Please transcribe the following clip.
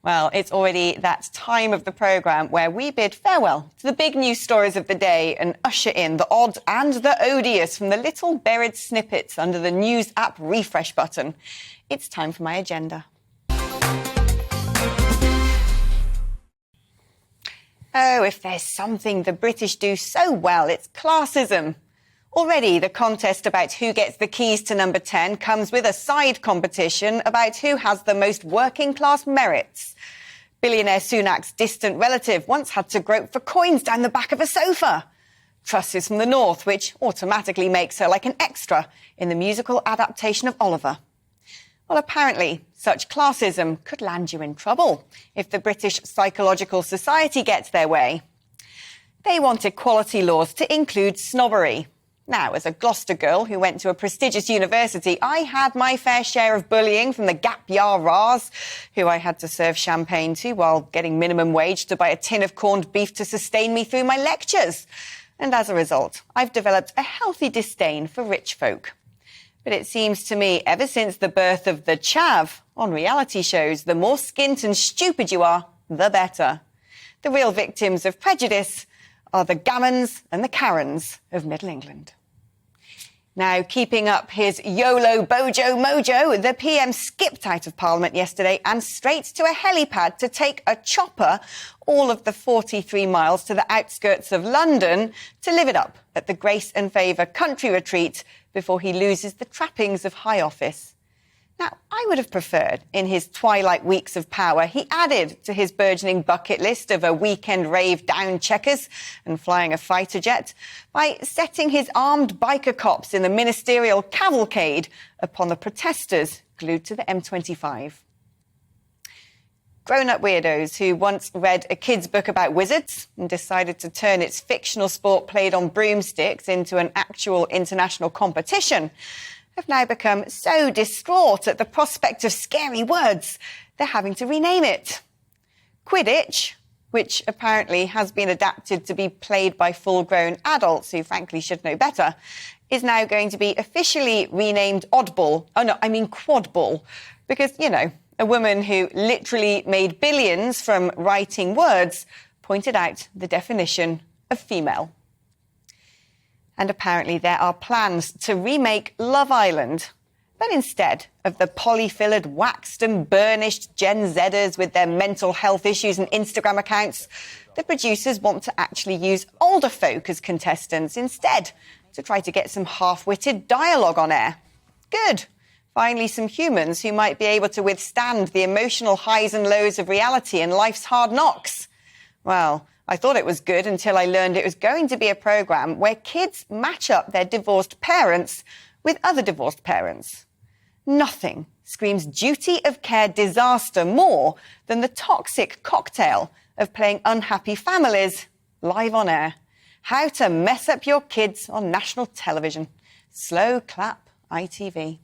Well, it's already that time of the programme where we bid farewell to the big news stories of the day and usher in the odd and the odious from the little buried snippets under the news app refresh button. It's time for my agenda. Oh, if there's something the British do so well, it's classism. Already, the contest about who gets the keys to number 10 comes with a side competition about who has the most working-class merits. Billionaire Sunak's distant relative once had to grope for coins down the back of a sofa. Truss is from the north, which automatically makes her like an extra in the musical adaptation of Oliver. Well, apparently, such classism could land you in trouble if the British Psychological Society gets their way. They want equality laws to include snobbery. Now, as a Gloucester girl who went to a prestigious university, I had my fair share of bullying from the gap year Ras, who I had to serve champagne to while getting minimum wage to buy a tin of corned beef to sustain me through my lectures. And as a result, I've developed a healthy disdain for rich folk. But it seems to me, ever since the birth of the chav on reality shows, the more skint and stupid you are, the better. The real victims of prejudice are the Gammons and the Karens of Middle England. Now, keeping up his YOLO bojo mojo, the PM skipped out of Parliament yesterday and straight to a helipad to take a chopper all of the 43 miles to the outskirts of London to live it up at the Grace and Favour country retreat before he loses the trappings of high office. Now, I would have preferred, in his twilight weeks of power, he added to his burgeoning bucket list of a weekend rave down Chequers and flying a fighter jet by setting his armed biker cops in the ministerial cavalcade upon the protesters glued to the M25. Grown-up weirdos who once read a kid's book about wizards and decided to turn its fictional sport played on broomsticks into an actual international competition have now become so distraught at the prospect of scary words, they're having to rename it. Quidditch, which apparently has been adapted to be played by full-grown adults who frankly should know better, is now going to be officially renamed Oddball. Oh, no, I mean Quadball. Because, you know, a woman who literally made billions from writing words pointed out the definition of female. And apparently there are plans to remake Love Island. But instead of the polyfillared, waxed and burnished Gen Zers with their mental health issues and Instagram accounts, the producers want to actually use older folk as contestants instead to try to get some half-witted dialogue on air. Good. Finally, some humans who might be able to withstand the emotional highs and lows of reality and life's hard knocks. Well, I thought it was good until I learned it was going to be a programme where kids match up their divorced parents with other divorced parents. Nothing screams duty of care disaster more than the toxic cocktail of playing unhappy families live on air. How to mess up your kids on national television. Slow clap ITV.